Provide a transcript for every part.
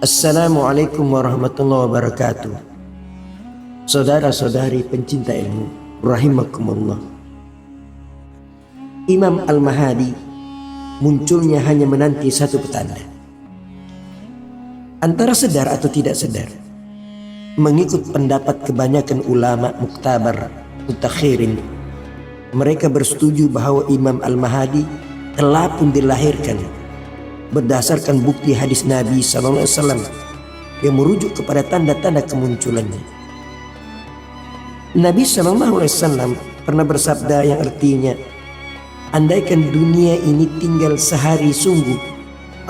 Assalamualaikum warahmatullahi wabarakatuh. Saudara-saudari pencinta ilmu rahimakumullah. Imam Al-Mahdi munculnya hanya menanti satu petanda. Antara sedar atau tidak sedar, mengikut pendapat kebanyakan ulama muktabar mutakhirin, mereka bersetuju bahwa Imam Al-Mahdi telah pun dilahirkan berdasarkan bukti hadis Nabi SAW yang merujuk kepada tanda-tanda kemunculannya. Nabi SAW pernah bersabda yang artinya, andaikan dunia ini tinggal sehari sungguh,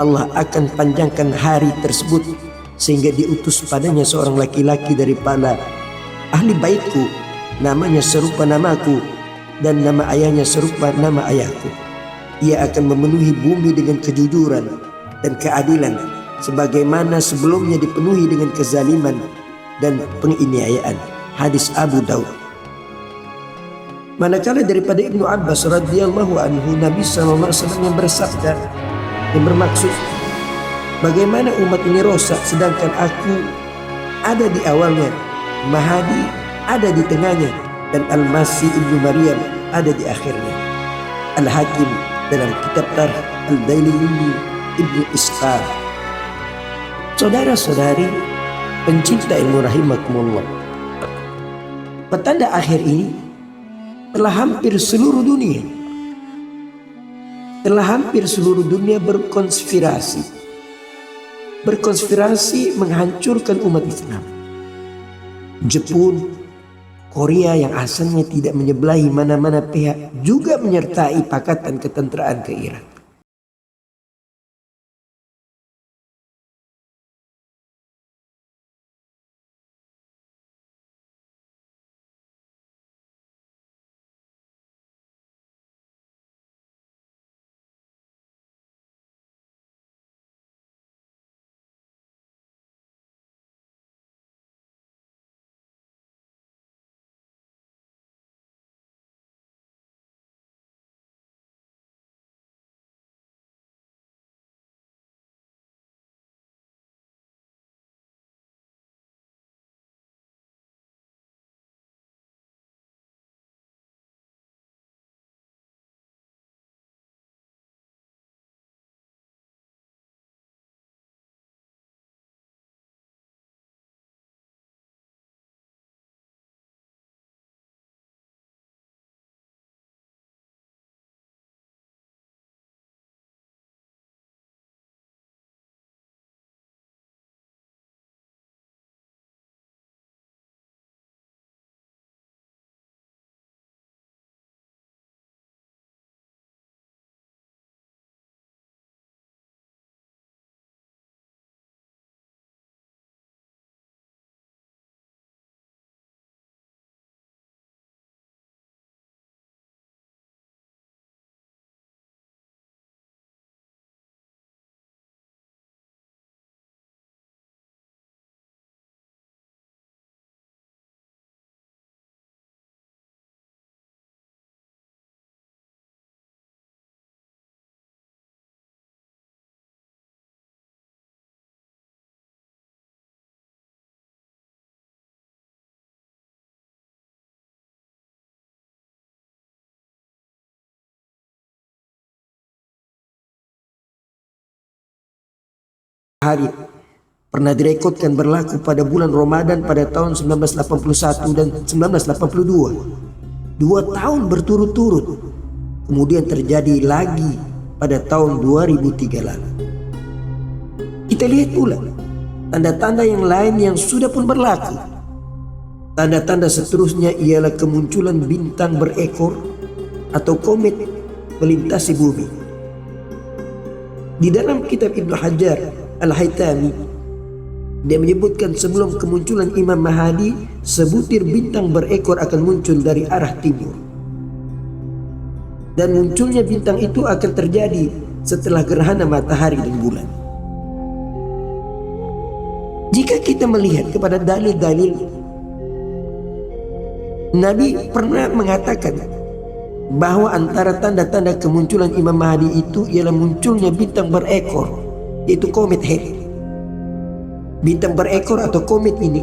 Allah akan panjangkan hari tersebut sehingga diutus padanya seorang laki-laki daripada ahli baitku, namanya serupa namaku dan nama ayahnya serupa nama ayahku. Ia akan memenuhi bumi dengan kejujuran dan keadilan sebagaimana sebelumnya dipenuhi dengan kezaliman dan penganiayaan. Hadis Abu Daud. Manakala daripada Ibnu Abbas radhiyallahu anhu, Nabi SAW yang bersabda, yang bermaksud, bagaimana umat ini rosak sedangkan aku ada di awalnya, Mahdi ada di tengahnya, dan Al-Masih Ibnu Maryam ada di akhirnya. Al-Hakim dalam kitab Tarikh Al-Dailimi Ibnu Ishaq. Saudara-saudari pencinta ilmu rahimakumullah, petanda akhir ini telah hampir seluruh dunia berkonspirasi menghancurkan umat Islam. Jepun, Korea yang asalnya tidak menyebelahi mana-mana pihak juga menyertai Pakatan Ketenteraan ke Irak. Hari pernah direkodkan berlaku pada bulan Ramadan pada tahun 1981 dan 1982. 2 tahun berturut-turut. Kemudian terjadi lagi pada tahun 2003 lalu. Kita lihat pula tanda-tanda yang lain yang sudah pun berlaku. Tanda-tanda seterusnya ialah kemunculan bintang berekor atau komet melintasi bumi. Di dalam kitab Ibnu Hajar Al-Haytami, dia menyebutkan sebelum kemunculan Imam Mahdi, sebutir bintang berekor akan muncul dari arah timur. Dan munculnya bintang itu akan terjadi setelah gerhana matahari dan bulan. Jika kita melihat kepada dalil-dalil, Nabi pernah mengatakan bahwa antara tanda-tanda kemunculan Imam Mahdi itu ialah munculnya bintang berekor, yaitu komet Halley. Bintang berekor atau komet ini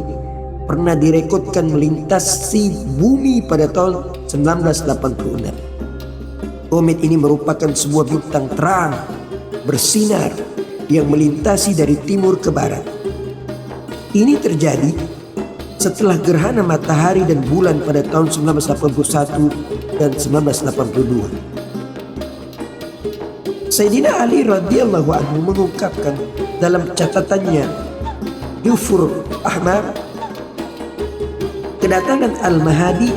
pernah direkodkan melintasi bumi pada tahun 1986. Komet ini merupakan sebuah bintang terang bersinar yang melintasi dari timur ke barat. Ini terjadi setelah gerhana matahari dan bulan pada tahun 1981 dan 1982. Sayyidina Ali radhiyallahu anhu mengungkapkan dalam catatannya Yufur Ahmar, kedatangan Al-Mahdi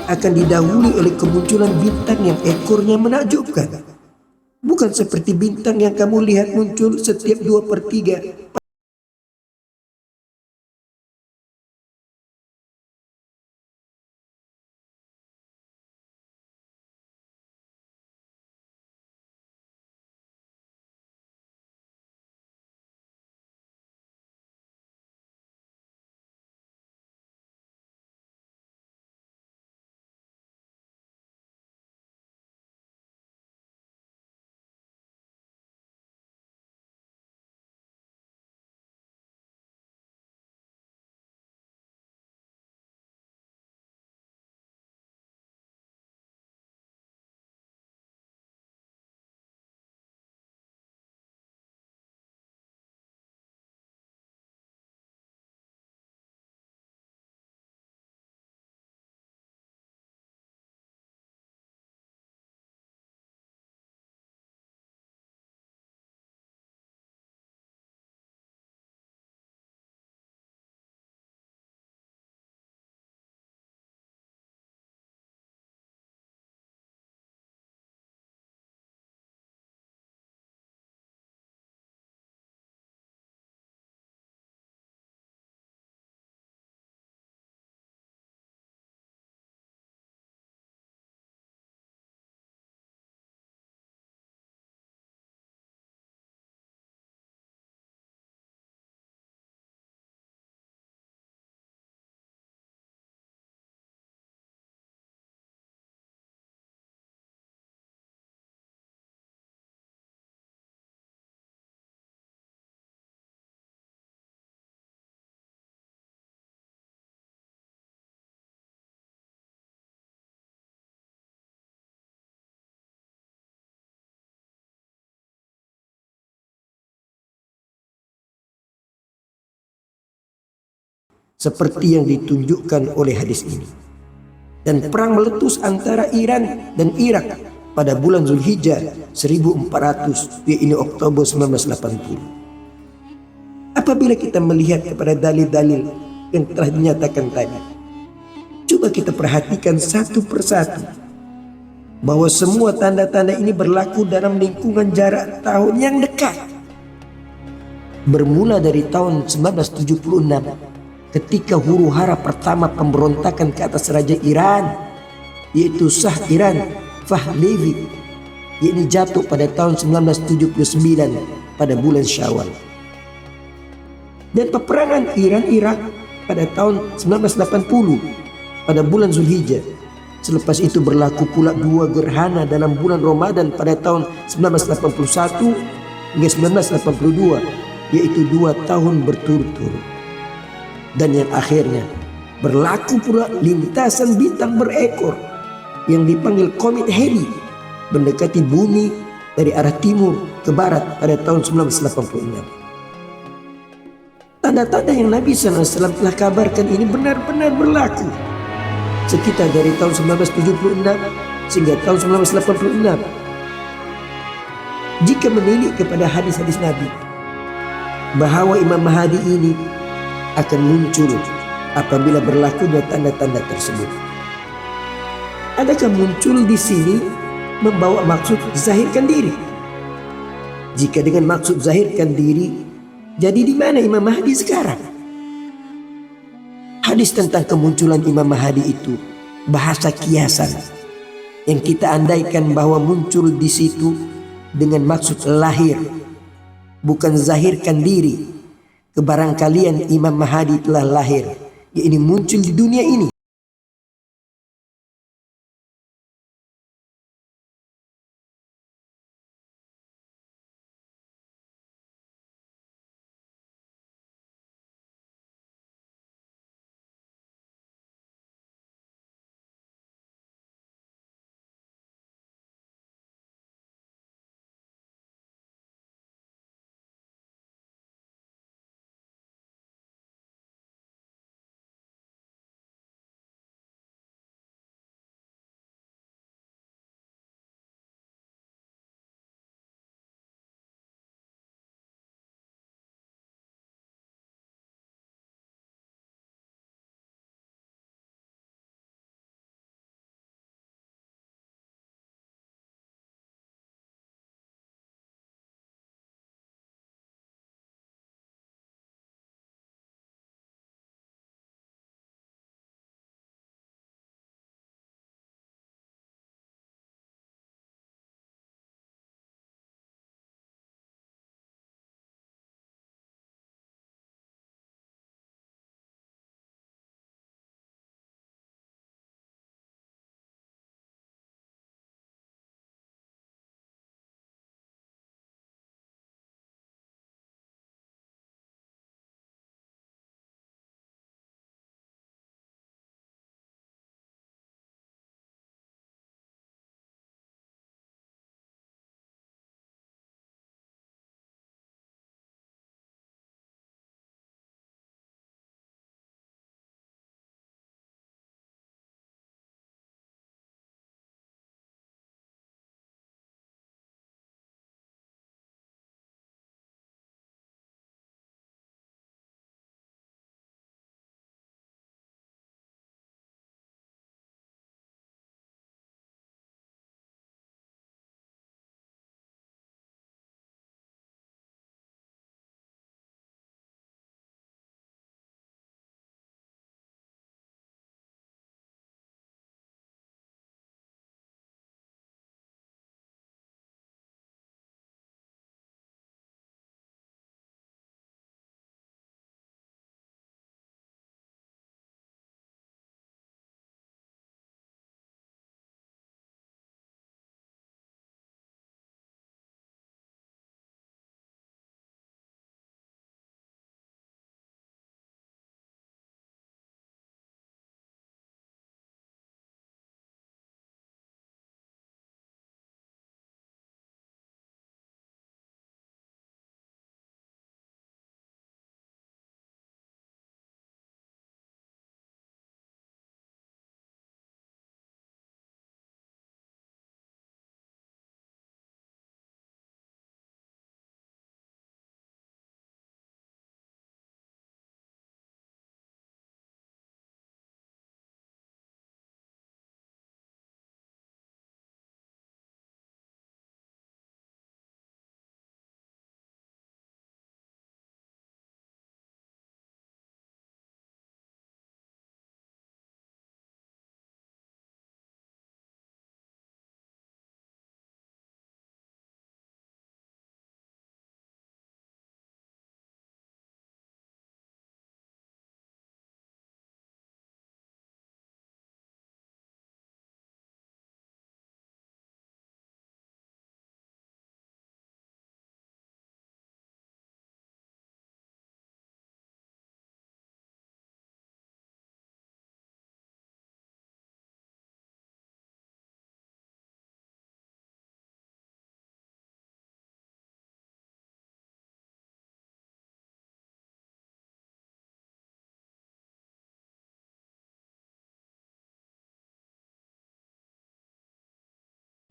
akan didahului oleh kemunculan bintang yang ekornya menakjubkan. Bukan seperti bintang yang kamu lihat muncul setiap 2/3. Seperti yang ditunjukkan oleh hadis ini. Dan perang meletus antara Iran dan Irak pada bulan Zulhijjah 1400, yaitu Oktober 1980. Apabila kita melihat kepada dalil-dalil yang telah dinyatakan tadi, coba kita perhatikan satu persatu bahwa semua tanda-tanda ini berlaku dalam lingkungan jarak tahun yang dekat. Bermula dari tahun 1976 ketika huru-hara pertama pemberontakan ke atas Raja Iran, yaitu Shah Iran Pahlavi, yakni jatuh pada tahun 1979 pada bulan Syawal. Dan peperangan Iran-Irak pada tahun 1980 pada bulan Zulhijjah. Selepas itu berlaku pula dua gerhana dalam bulan Ramadan pada tahun 1981 hingga 1982, yaitu 2 tahun berturut-turut. Dan yang akhirnya berlaku pula lintasan bintang berekor yang dipanggil komet Halley mendekati bumi dari arah timur ke barat pada tahun 1986. Tanda-tanda yang Nabi SAW telah kabarkan ini benar-benar berlaku sekitar dari tahun 1976 sehingga tahun 1986. Jika menilik kepada hadis-hadis Nabi bahwa Imam Mahdi ini akan muncul apabila berlakunya tanda-tanda tersebut, adakah muncul di sini membawa maksud zahirkan diri? Jika dengan maksud zahirkan diri, jadi di mana Imam Mahdi sekarang? Hadis tentang kemunculan Imam Mahdi itu bahasa kiasan yang kita andaikan bahwa muncul di situ dengan maksud lahir, bukan zahirkan diri. Kebarangkalian Imam Mahdi telah lahir, yakni muncul di dunia ini.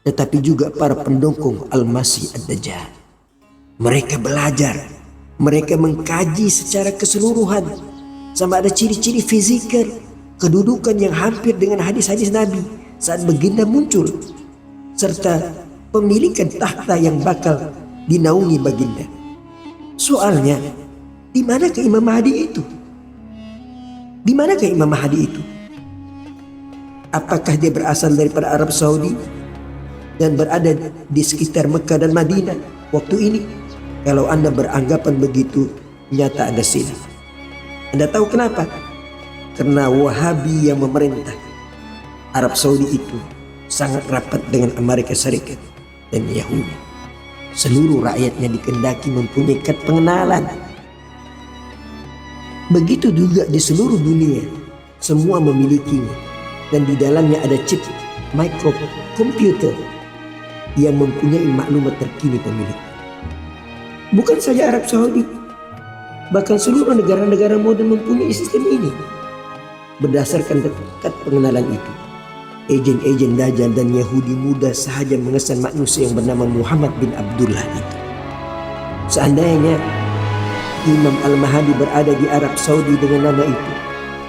tetapi juga para pendukung Al-Masih Ad-Dajjal. Mereka belajar, mereka mengkaji secara keseluruhan, sama ada ciri-ciri fisikal, kedudukan yang hampir dengan hadis-hadis Nabi saat baginda muncul, serta pemilikan takhta yang bakal dinaungi baginda. Soalnya, di manakah Imam Mahdi itu? Di manakah Imam Mahdi itu? Apakah dia berasal daripada Arab Saudi dan berada di sekitar Mekah dan Madinah waktu ini? Kalau Anda beranggapan begitu, nyata Anda silap. Anda tahu kenapa? Karena Wahabi yang memerintah Arab Saudi itu sangat rapat dengan Amerika Serikat dan Yahudi. Seluruh rakyatnya dikehendaki mempunyai kad pengenalan. Begitu juga di seluruh dunia, semua memilikinya. Dan di dalamnya ada chip microkomputer yang mempunyai maklumat terkini pemilik. Bukan saja Arab Saudi, bahkan seluruh negara-negara modern mempunyai sistem ini. Berdasarkan kad pengenalan itu, agen-agen Dajjal dan Yahudi muda sahaja mengesan manusia yang bernama Muhammad bin Abdullah itu. Seandainya Imam Al-Mahdi berada di Arab Saudi dengan nama itu,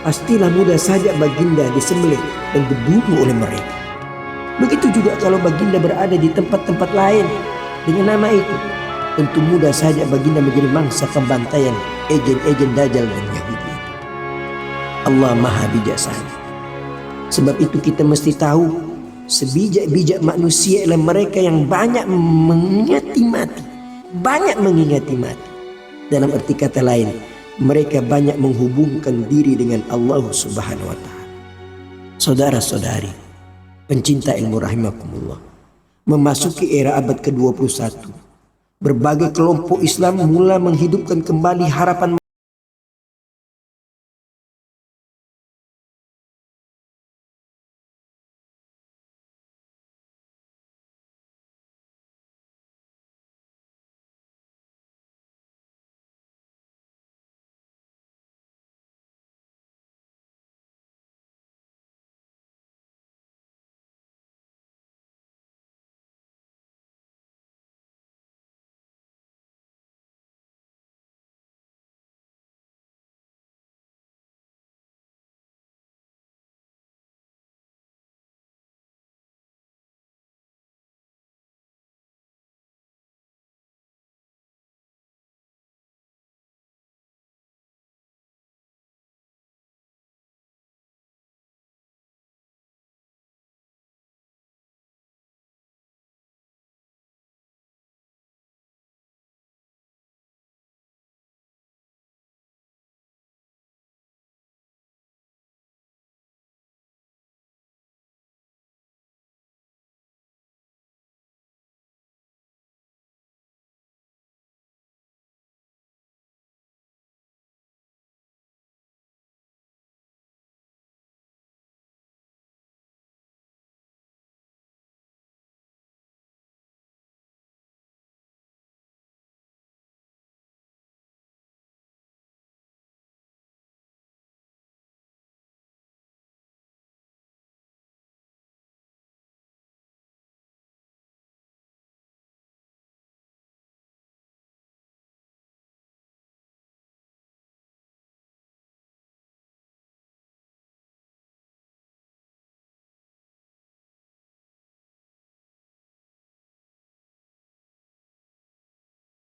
pastilah mudah saja baginda disembelih dan dibunuh oleh mereka. Begitu juga kalau baginda berada di tempat-tempat lain dengan nama itu, tentu mudah saja baginda menjadi mangsa pembantaian agen-agen Dajjal dan Yahudi. Allah Maha Bijaksana. Sebab itu kita mesti tahu, sebijak-bijak manusia ialah mereka yang banyak mengingati mati. Banyak mengingati mati. Dalam arti kata lain, mereka banyak menghubungkan diri dengan Allah Subhanahu wa Ta'ala. Saudara-saudari, pencinta ilmu rahimakumullah, memasuki era abad ke-21, berbagai kelompok Islam mulai menghidupkan kembali harapan